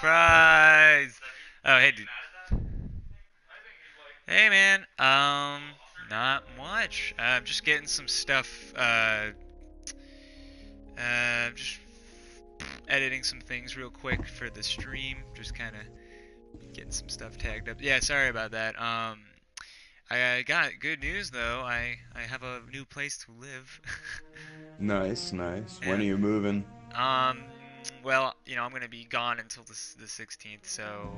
Surprise! Oh, hey, dude. Hey, man. Not much. I'm just getting some stuff. Just editing some things real quick for the stream. Just kind of getting some stuff tagged up. Yeah, sorry about that. I got good news though. I have a new place to live. Nice, nice. When Yeah. are you moving? Um, well, I'm gonna be gone until the 16th, so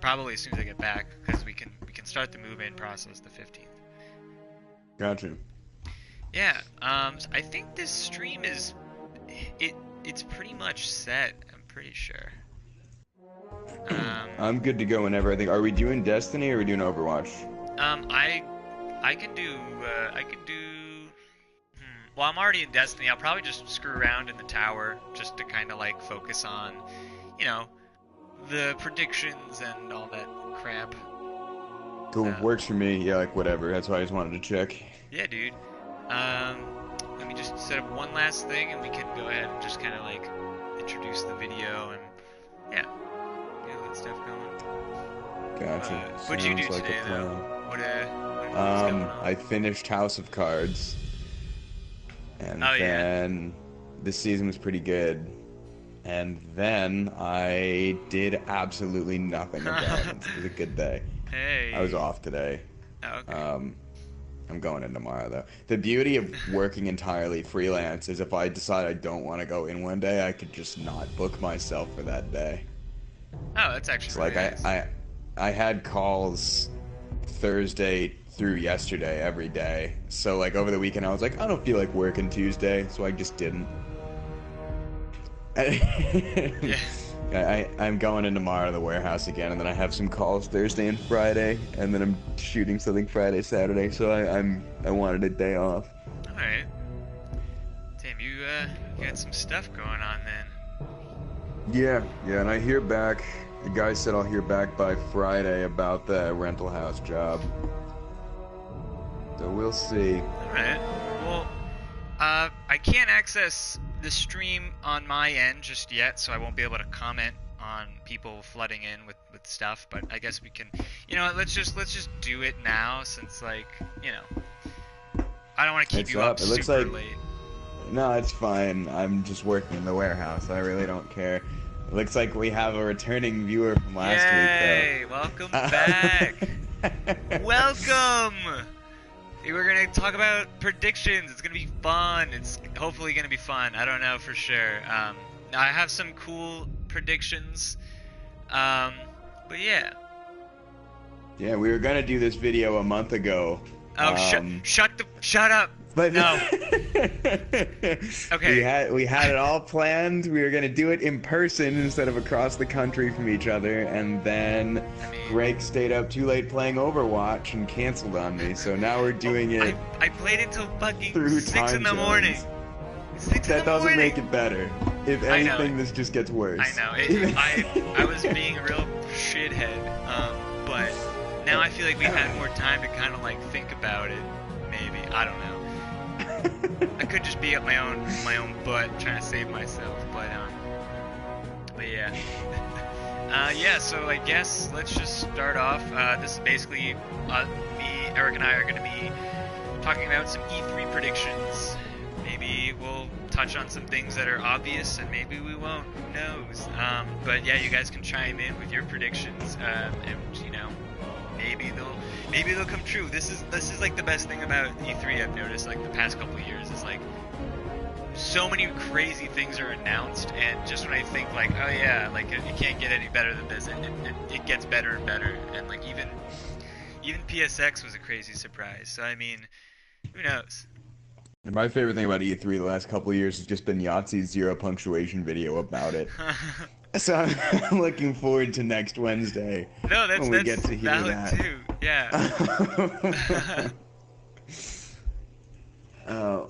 probably as soon as I get back, because we can start the move-in process the 15th. Gotcha. Yeah. So I think this stream it's pretty much set. I'm pretty sure. Um, I'm good to go whenever I think. Are we doing Destiny or are we doing Overwatch? I can do I can do. Well, I'm already in Destiny. I'll probably just screw around in the tower just to kind of like focus on, you know, the predictions and all that crap. Cool, So, works for me. Yeah, like whatever. That's why I just wanted to check. yeah, dude. Um, Let me just set up one last thing and we can go ahead and just kind of like introduce the video and yeah, get all that stuff going. Gotcha. What'd you do Sounds like today a though? plan. What's going on? I finished House of Cards, and Oh yeah. then this season was pretty good. And then I did absolutely nothing about it. It was a good day. I was Hey. off today. Oh, okay. Um, I'm going in tomorrow though. The beauty of working entirely freelance is if I decide I don't want to go in one day, I could just not book myself for that day. Oh, that's actually So really like I nice. I I had calls Thursday through yesterday every day. So like over the weekend I was like I don't feel like working Tuesday, so I just didn't. Yeah. I'm going in tomorrow to the warehouse again, and then I have some calls Thursday and Friday, and then I'm shooting something Friday, Saturday. So I wanted a day off. All right. Damn, you got some stuff going on then. Yeah, yeah, and I hear back. The guy said I'll hear back by Friday about the rental house job. So we'll see. All right. Well, I can't access the stream on my end just yet, so I won't be able to comment on people flooding in with stuff. But I guess we can. You know what? Let's just do it now, since like I don't want to keep It's you up up. It looks super like late. no, it's fine. I'm just working in the warehouse. I really don't care. It looks like we have a returning viewer from last Yay! Welcome back. week, though. Welcome. We're gonna talk about predictions. It's gonna be fun. It's hopefully gonna be fun. I don't know for sure. I have some cool predictions. Um, but yeah. Yeah, we were gonna do this video a month ago. Oh, shut up. But No. we Okay. had it all planned. We were gonna do it in person instead of across the country from each other, and then I mean, Greg stayed up too late playing Overwatch and canceled on me. So now we're doing it I played until fucking through 6 in time the morning. zones. 6 in That the doesn't morning. make it better. If I know. anything, this just gets worse. I know. I was being a real shithead. But now I feel like we've had more time to kind of like think about it. Maybe I don't know. I could just be up my own butt trying to save myself, but yeah. Yeah. So I guess let's just start off. This is basically me, Eric, and I are going to be talking about some E3 predictions. Maybe we'll touch on some things that are obvious, and maybe we won't. Who knows? But yeah, you guys can chime in with your predictions, and maybe they'll come true. This is like the best thing about E3 I've noticed like the past couple of years is like so many crazy things are announced, and just when I think like, oh yeah, like it can't get any better than this, it gets better and better, and like even PSX was a crazy surprise. So I mean, who knows? And my favorite thing about E3 the last couple of years has just been Yahtzee's zero punctuation video about it. So I'm looking forward to next Wednesday No, when we get that's to hear valid that. too. Yeah.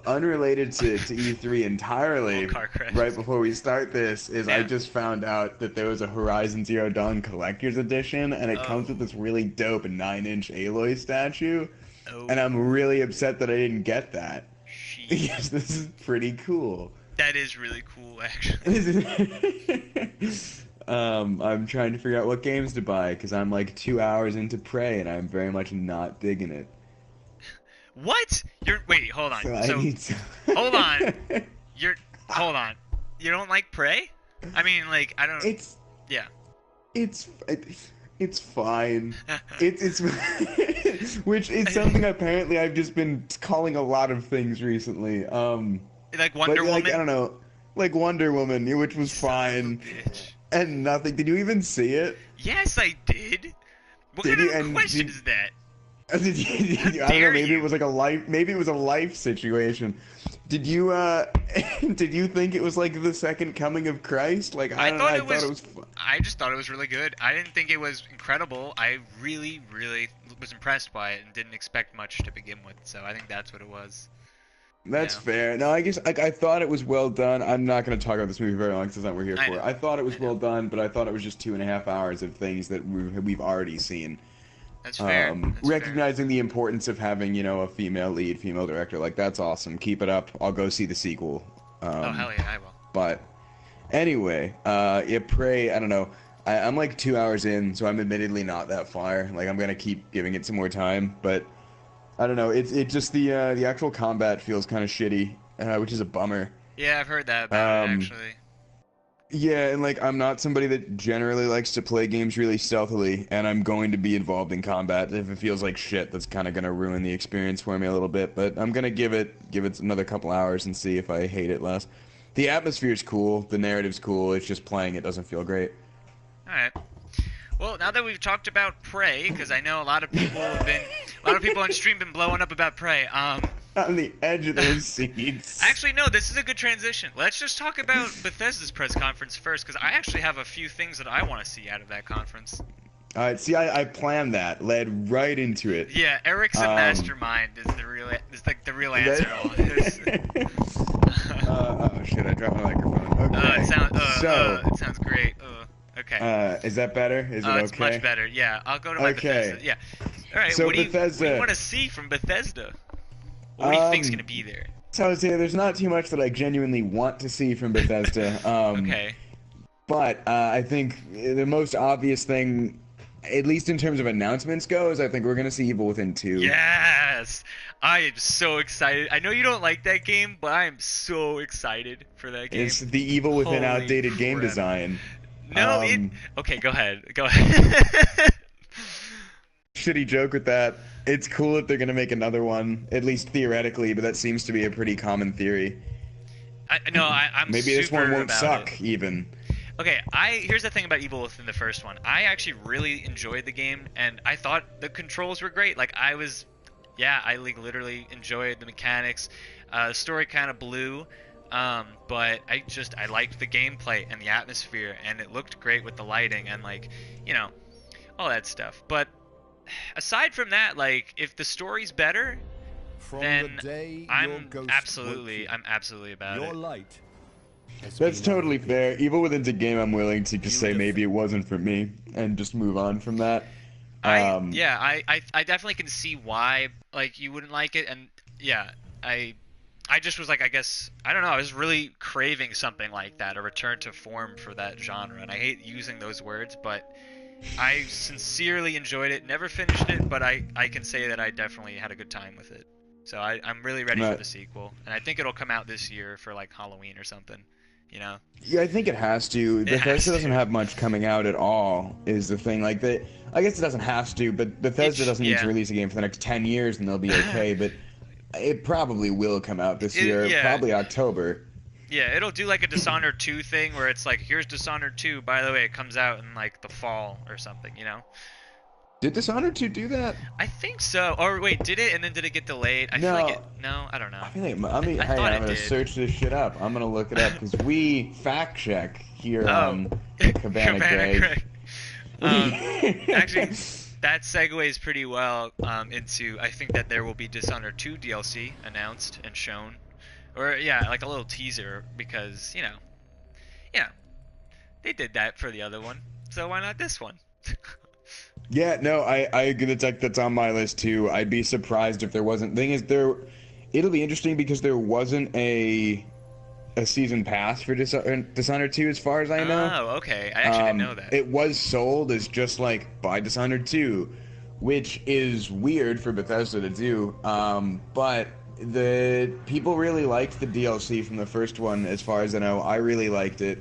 Unrelated to E3 entirely, Little car crash. right before we start this, is I Yeah. just found out that there was a Horizon Zero Dawn Collector's Edition, and it Oh. comes with this really dope 9-inch Aloy statue, Oh. and I'm really upset that I didn't get that. Sheesh. Because this is pretty cool. That is really cool, actually. This is- I'm trying to figure out what games to buy because I'm like 2 hours into Prey and I'm very much not digging it. What? Wait, hold on. So I So need to. hold on. You're hold on. You don't like Prey? I mean, like I don't. It's Yeah. it's it's fine. It's which is something apparently I've just been calling a lot of things recently. Like Wonder but, like, Woman. I don't know, like Wonder Woman, which was fine, Bitch. and nothing. Did you even see it? Yes, I did. What Did kind you? of And question did- is that? I don't know. dare Maybe you. it was like a life. Maybe it was a life situation. Did you? Did you think it was like the second coming of Christ? Like I don't know. I thought it was. I just thought it was really good. I didn't think it was incredible. I really, really was impressed by it and didn't expect much to begin with. So I think that's what it was. That's Yeah. fair. No, I guess like I thought it was well done. I'm not going to talk about this movie very long because that's not what we're here I for. know. I thought it was I know. well done, but I thought it was just 2.5 hours of things that we've already seen. That's fair. That's Recognizing the importance of having, a female lead, female director, like that's awesome. Keep it up. I'll go see the sequel. fair. Oh hell yeah, I will. But anyway, Prey, I don't know. I'm like 2 hours in, so I'm admittedly not that far. Like I'm gonna keep giving it some more time, but I don't know. It just the actual combat feels kind of shitty, which is a bummer. Yeah, I've heard that about it actually. Yeah, and like I'm not somebody that generally likes to play games really stealthily, and I'm going to be involved in combat. If it feels like shit, that's kind of gonna ruin the experience for me a little bit. But I'm gonna give it another couple hours and see if I hate it less. The atmosphere's cool, the narrative's cool. It's just playing it doesn't feel great. All right. Well, now that we've talked about Prey, because I know a lot of people on stream been blowing up about Prey. On the edge of their seats. Actually, no, this is a good transition. Let's just talk about Bethesda's press conference first, because I actually have a few things that I want to see out of that conference. All right, see, I planned that, led right into it. Yeah, Eric's a mastermind is the real answer. Oh shit! I dropped my microphone. Okay. It sounds great. Okay. Is that better? Is it okay? It's much better. Yeah, I'll go to my Bethesda. Yeah. All right. So what do Bethesda. you want to see from Bethesda? What do you think's gonna be there? So I would say there's not too much that I genuinely want to see from Bethesda. Okay. But I think the most obvious thing, at least in terms of announcements goes, I think we're gonna see Evil Within 2. Yes! I am so excited. I know you don't like that game, but I am so excited for that game. It's the Evil Within Holy outdated game crap. design. No, okay, go ahead. Go ahead. Shitty joke with that. It's cool that they're gonna make another one, at least theoretically, but that seems to be a pretty common theory. I'm Maybe this one super won't about suck, it. even. Okay, here's the thing about Evil Within the first one. I actually really enjoyed the game, and I thought the controls were great. Like I literally enjoyed the mechanics. Story kind of blew, but I liked the gameplay and the atmosphere, and it looked great with the lighting and all that stuff. But aside from that, like if the story's better, then I'm absolutely about it. Light That's totally fair. Evil Within's a game I'm willing to just say maybe it wasn't for me and just move on from that. I definitely can see why you wouldn't like it, and I just was like, I guess I don't know, I was really craving something like that, a return to form for that genre, and I hate using those words, but I sincerely enjoyed it. Never finished it, but I can say that I definitely had a good time with it. So I'm really ready for the sequel, and I think it'll come out this year for Halloween or something. Yeah, I think it has to. Bethesda doesn't have much coming out at all, is the thing. I guess it doesn't have to, but Bethesda doesn't need to release a game for the next 10 years and they'll be okay, but it probably will come out this year, probably October. Yeah, it'll do like a Dishonored 2 thing where it's like, here's Dishonored 2, by the way, it comes out in the fall or something, Did Dishonored 2 do that? I think so. Or wait, did it? And then did it get delayed? I feel like it. No, I don't know. I think I'm gonna search this shit up. I'm gonna look it up because we fact check here on Cabana Greg. Actually, that segues pretty well into, I think that there will be Dishonored 2 DLC announced and shown, or like a little teaser, because they did that for the other one, so why not this one? Yeah, no, I agree. That's on my list too. I'd be surprised if there wasn't. Thing is, it'll be interesting because there wasn't a a season pass for Dishonored 2, as far as I know. Oh, okay. I actually didn't know that. It was sold as just like buy Dishonored 2, which is weird for Bethesda to do. But the people really liked the DLC from the first one, as far as I know. I really liked it,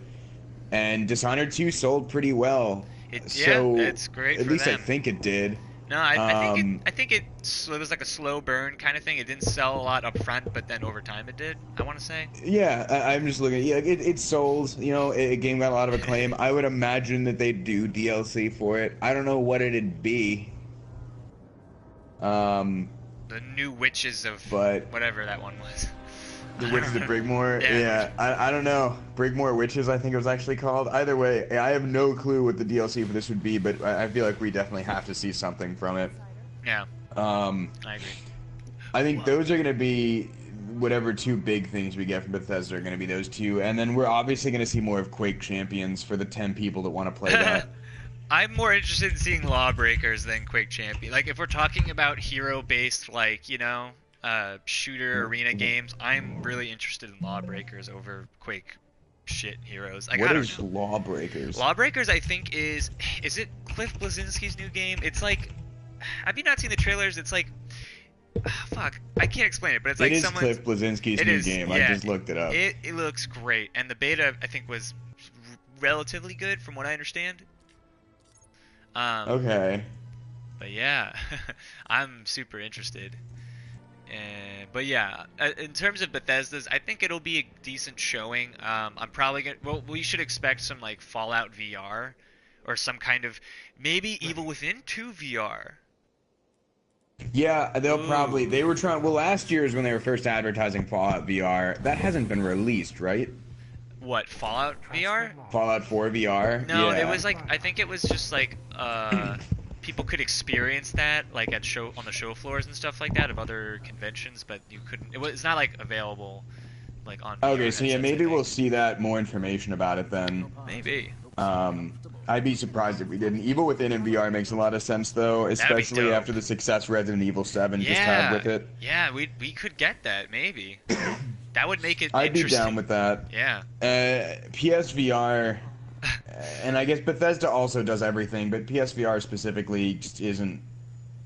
and Dishonored 2 sold pretty well. So it's great. At for least them. I think it did. No, I think it was like a slow burn kind of thing. It didn't sell a lot up front, but then over time it did. I want to say. Yeah, I'm just looking. Yeah, it sold. You know, a game got a lot of acclaim. I would imagine that they'd do DLC for it. I don't know what it'd be. The new Witches of whatever that one was. The Witches of Brigmore? Yeah. I don't know. Brigmore Witches, I think it was actually called. Either way, I have no clue what the DLC for this would be, but I feel like we definitely have to see something from it. Yeah. I agree. I think those are going to be whatever two big things we get from Bethesda are going to be those two. And then we're obviously going to see more of Quake Champions for the 10 people that want to play that. I'm more interested in seeing Lawbreakers than Quake Champion. Like, if we're talking about hero-based, like, you know, shooter arena games, I'm really interested in Lawbreakers over Quake shit heroes. Like, what is Lawbreakers? Lawbreakers, I think, is it Cliff Bleszinski's new game? It's like, have you not seen the trailers? It's like, fuck, I can't explain it, but it's like someone. It is Cliff Bleszinski's new game. I just looked it up. It looks great, and the beta, I think, was relatively good from what I understand. Okay. But yeah, I'm super interested. But yeah, in terms of Bethesda's, I think it'll be a decent showing. I'm probably gonna. Well, we should expect some like Fallout VR, or some kind of maybe Evil Within 2 VR. Yeah, they'll probably. They were trying. Well, last year is when they were first advertising Fallout VR. That hasn't been released, right? What, Fallout VR? Fallout 4 VR? No, yeah. It was like, I think it was just like people could experience that like on the show floors and stuff like that of other conventions, but you couldn't. It's not like available like on. Okay, so yeah, maybe we'll see that more information about it then. Maybe. I'd be surprised if we didn't. Evil Within in VR makes a lot of sense though, especially after the success Resident Evil 7 just had with it. Yeah, we could get that maybe. That would make it I'd be interesting. down with that. Yeah. PSVR, and I guess Bethesda also does everything, but PSVR specifically just isn't.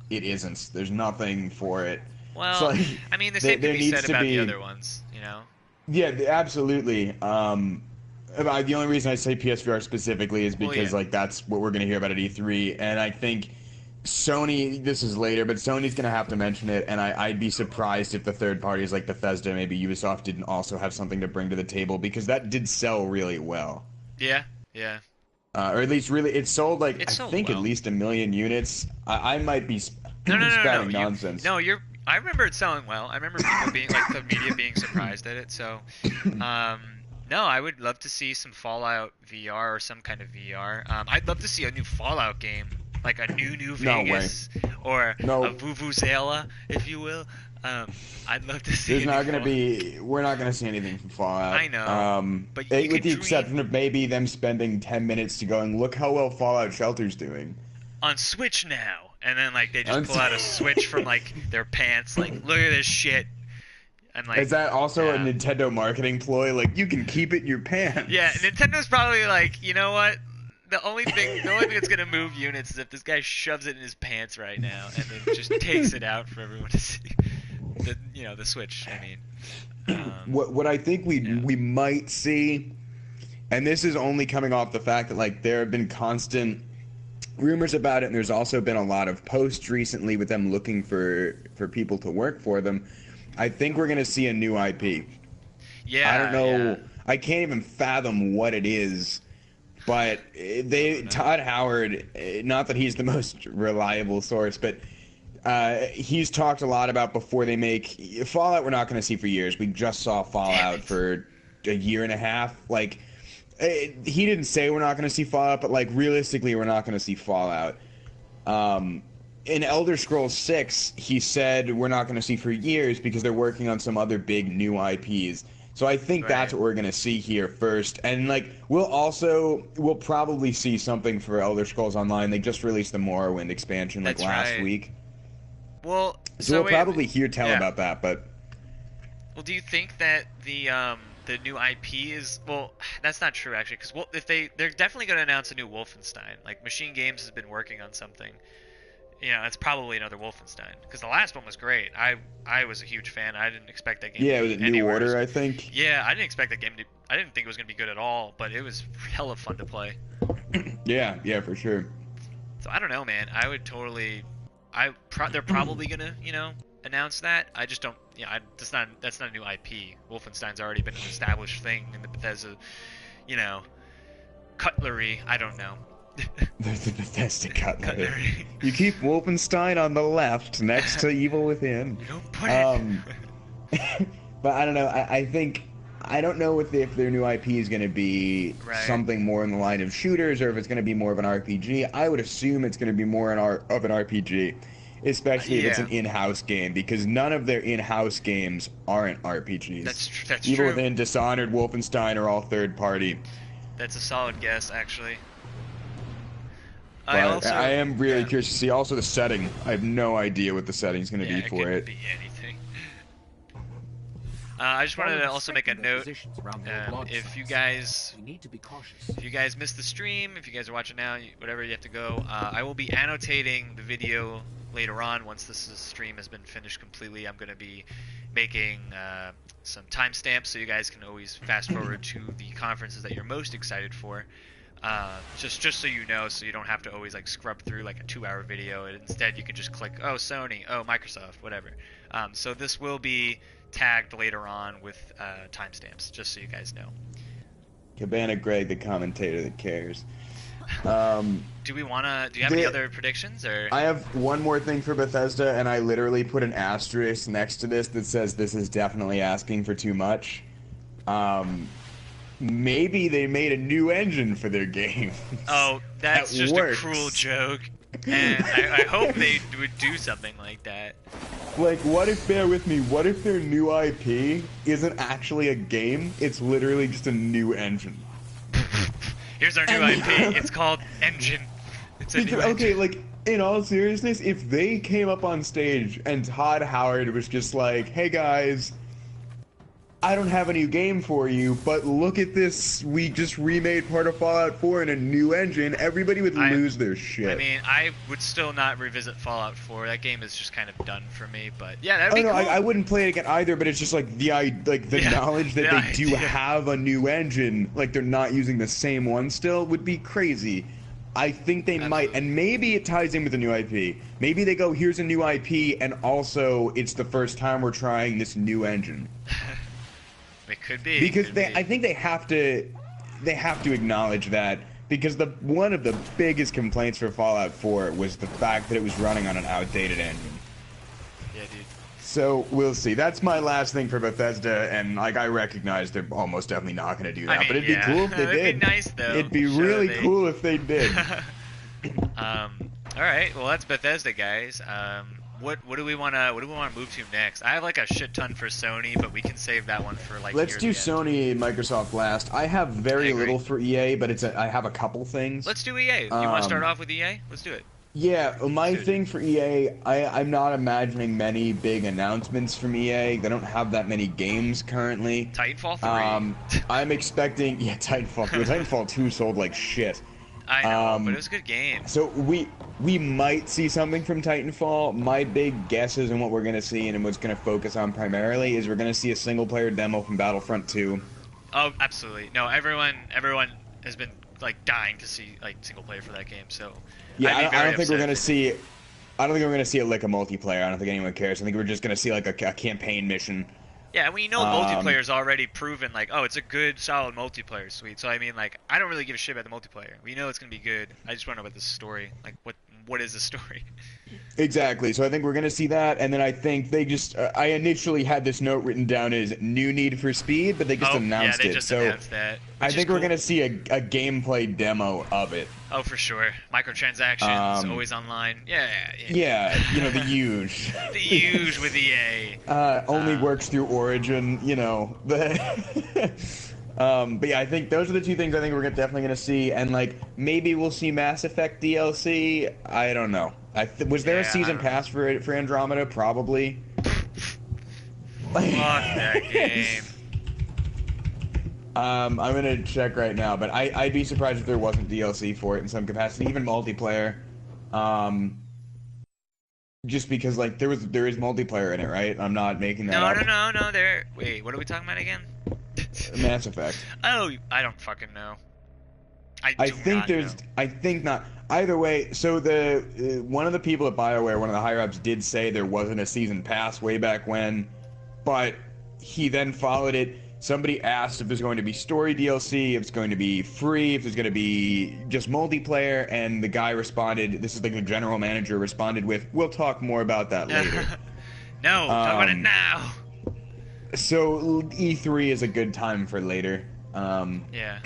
It isn't. There's nothing for it. Well, like, I mean, the same could be said about the other ones, you know? Yeah, absolutely. The only reason I say PSVR specifically is because like that's what we're going to hear about at E3, and I think Sony, this is later, but Sony's going to have to mention it, and I'd be surprised if the third parties like Bethesda, maybe Ubisoft, didn't also have something to bring to the table, because that did sell really well. Yeah. Or at least really, it sold like, I think well. At least 1 million units. I might be spouting nonsense. I remember it selling well. I remember people being, like, the media being surprised at it, so... No, I would love to see some Fallout VR or some kind of VR. I'd love to see a new Fallout game. Like a new Vegas or a Vuvuzela, if you will. I'd love to see. We're not gonna see anything from Fallout. I know. But with the exception of maybe them spending 10 minutes to go and look how well Fallout Shelter's doing. On Switch now, and then like they just pull out a Switch from like their pants, like look at this shit. And, like, is that also a Nintendo marketing ploy? Like you can keep it in your pants. Yeah, Nintendo's probably like, you know what? The only thing that's gonna move units is if this guy shoves it in his pants right now and then just takes it out for everyone to see. The Switch. I mean, what I think we might see, and this is only coming off the fact that like there have been constant rumors about it, and there's also been a lot of posts recently with them looking for people to work for them. I think we're gonna see a new IP. Yeah. I don't know. Yeah. I can't even fathom what it is. But Todd Howard, not that he's the most reliable source, but he's talked a lot about before they make Fallout. We're not going to see for years. We just saw Fallout for a year and a half. Like he didn't say we're not going to see Fallout, but like realistically, we're not going to see Fallout. In Elder Scrolls 6, he said we're not going to see for years because they're working on some other big new IPs. So I think that's what we're going to see here first. And, like, we'll probably see something for Elder Scrolls Online. They just released the Morrowind expansion, like, last week. Well, so we'll probably hear tell about that, but... Well, do you think that the the new IP is, well, that's not true actually, because if they're definitely going to announce a new Wolfenstein. Like Machine Games has been working on something. You know, it's probably another Wolfenstein because the last one was great. I was a huge fan. I didn't expect that game. Yeah, to was be it New anywhere. Order, I think? Yeah, I didn't expect that game to. I didn't think it was going to be good at all, but it was hella fun to play. Yeah, for sure. So I don't know, man. I would totally. They're probably gonna, announce that. I just don't. Yeah, that's not a new IP. Wolfenstein's already been an established thing in the Bethesda, cutlery. I don't know. There's the Bethesda cutlery. You keep Wolfenstein on the left, next to Evil Within. You don't put it. But I don't know. I don't know if their new IP is going to be something more in the line of shooters or if it's going to be more of an RPG. I would assume it's going to be more of an RPG, especially if it's an in-house game, because none of their in-house games aren't RPGs. That's Evil true. Within, Dishonored, Wolfenstein are all third-party. That's a solid guess, actually. But I am really curious to see also the setting. I have no idea what the setting's going to be for it. It could be anything. I just wanted to also make a note. If you guys missed the stream, if you guys are watching now, whatever, you have to go. I will be annotating the video later on once this stream has been finished completely. I'm going to be making some timestamps so you guys can always fast forward to the conferences that you're most excited for. Just so you know, so you don't have to always like scrub through like a 2-hour video. And instead, you can just click, oh, Sony, oh, Microsoft, whatever. So this will be tagged later on with timestamps, just so you guys know. Cabana Greg, the commentator that cares. Do you have any other predictions? Or I have one more thing for Bethesda, and I literally put an asterisk next to this that says this is definitely asking for too much. Maybe they made a new engine for their game. Oh, that's just a cruel joke. And I hope they would do something like that. Like, what if their new IP isn't actually a game? It's literally just a new engine. Here's our new IP. It's called Engine. It's a new engine. Okay, like, in all seriousness, if they came up on stage and Todd Howard was just like, hey guys, I don't have a new game for you, but look at this. We just remade part of Fallout 4 in a new engine. Everybody would lose their shit. I mean, I would still not revisit Fallout 4. That game is just kind of done for me. But yeah, that'd be cool. I wouldn't play it again either. But it's just like the knowledge that they do have a new engine, like they're not using the same one still, would be crazy. I think they might, and maybe it ties in with the new IP. Maybe they go, here's a new IP, and also it's the first time we're trying this new engine. It could be because I think they have to acknowledge that, because one of the biggest complaints for Fallout 4 was the fact that it was running on an outdated engine. Yeah, dude. So we'll see. That's my last thing for Bethesda, and like I recognize they're almost definitely not going to do that. But it'd be cool if they did. It'd be nice though. It'd be really cool if they did. All right. Well, that's Bethesda, guys. What do we want to move to next? I have like a shit ton for Sony, but we can save that one for like. Let's do Sony and Microsoft last. I have very little for EA, but I have a couple things. Let's do EA. You want to start off with EA? Let's do it. Yeah, my thing for EA, I'm not imagining many big announcements from EA. They don't have that many games currently. Titanfall 3. I'm expecting Titanfall 2. Titanfall 2 sold like shit. I know, but it was a good game. So we might see something from Titanfall. My big guesses and what we're going to see and what's going to focus on primarily is we're going to see a single-player demo from Battlefront 2. Oh, absolutely. No, everyone has been like dying to see like single-player for that game. So yeah, I don't think we're going to see. I don't think we're going to see a multiplayer. I don't think anyone cares. I think we're just going to see like a campaign mission. Yeah, we know multiplayer's already proven, like, oh, it's a good, solid multiplayer suite. So, I mean, like, I don't really give a shit about the multiplayer. We know it's going to be good. I just want to know about the story. Like, what is the story? Exactly. So I think we're going to see that. And then I think they just... I initially had this note written down as new Need for Speed, but they just announced it. Yeah, they just announced that. I think we're going to see a gameplay demo of it. Oh, for sure. Microtransactions, always online. Yeah. Yeah, you know, the huge. The huge with EA. Only works through Origin, you know. But yeah, I think those are the two things I think we're definitely going to see. And, like, maybe we'll see Mass Effect DLC. I don't know. Was there a season pass for Andromeda? Probably. Fuck that game. I'm gonna check right now, but I'd be surprised if there wasn't DLC for it in some capacity, even multiplayer. Um, just because like there is multiplayer in it, right? I'm not making that No, up. no, no, no. There. Wait, what are we talking about again? Mass Effect. Oh, I don't fucking know. I I do think not know. there's. I think not. Either way, so the one of the people at BioWare, one of the higher ups, did say there wasn't a season pass way back when, but he then followed it. Somebody asked if there's going to be story DLC, if it's going to be free, if there's going to be just multiplayer, and the guy responded. This is like the general manager responded with, "We'll talk more about that later." No, talk about it Um, now. so E3 is a good time for later. Yeah.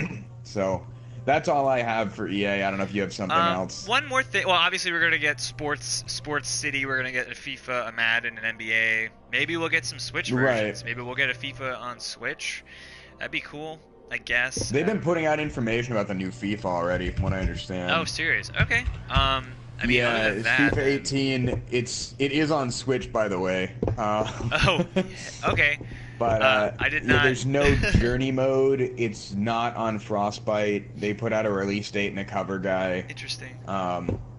So that's all I have for EA. I don't know if you have something else. One more thing. Well, obviously we're gonna get Sports City. We're gonna get a FIFA, a Madden, an NBA. Maybe we'll get some Switch Right. versions. Maybe we'll get a FIFA on Switch. That'd be cool, I guess. They've been putting out information about the new FIFA already, from what I Oh, understand. serious? Okay. I mean, other Yeah, than it's that, FIFA then... 18. It is on Switch, by the way. Oh, okay. But I did yeah, not. there's no journey mode. It's not on Frostbite. They put out a release date and a cover guy. Interesting.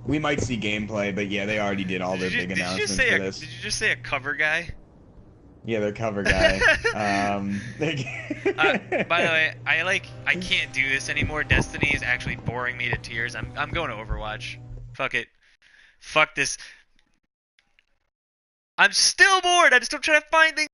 We might see gameplay, but yeah, they already did all their big announcements for this. Did you just say a cover guy? Yeah, their cover guy. By the way, I can't do this anymore. Destiny is actually boring me to tears. I'm going to Overwatch. Fuck it. Fuck this. I'm still bored. I'm still trying to find things.